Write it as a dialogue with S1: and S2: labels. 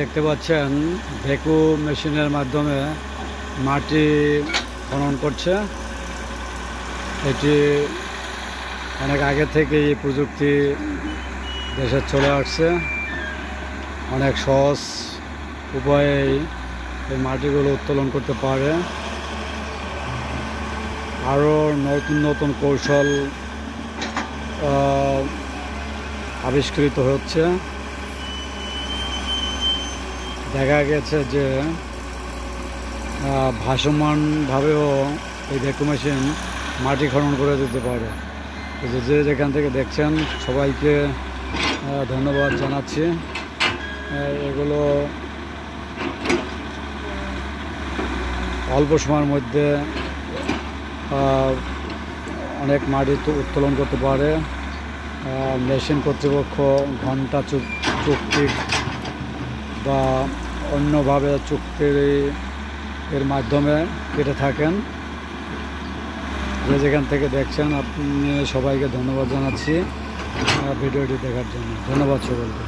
S1: দেখতে পাচ্ছেন ভেকু মেশিনের মাধ্যমে মাটি খনন করছে। এটি অনেক আগে থেকে এই প্রযুক্তি দেশে চলে আসছে। অনেক সহজ উপায়ে এই মাটিগুলো উত্তোলন করতে পারে। আরও নতুন নতুন কৌশল আবিষ্কৃত হচ্ছে। দেখা গেছে যে ভাসমানভাবেও এই ভ্যাকুম মেশিন মাটি খনন করে দিতে পারে। যে যেখান থেকে দেখছেন সবাইকে ধন্যবাদ জানাচ্ছি। এগুলো অল্প সময়ের মধ্যে অনেক মাটি উত্তোলন করতে পারে। মেশিন কর্তৃপক্ষ ঘন্টা চুক্তি বা অন্যভাবে চুক্তির মাধ্যমে কেটে থাকেন। যে যেখান থেকে দেখছেন আপনি সবাইকে ধন্যবাদ জানাচ্ছি ভিডিওটি দেখার জন্য। ধন্যবাদ সকলকে।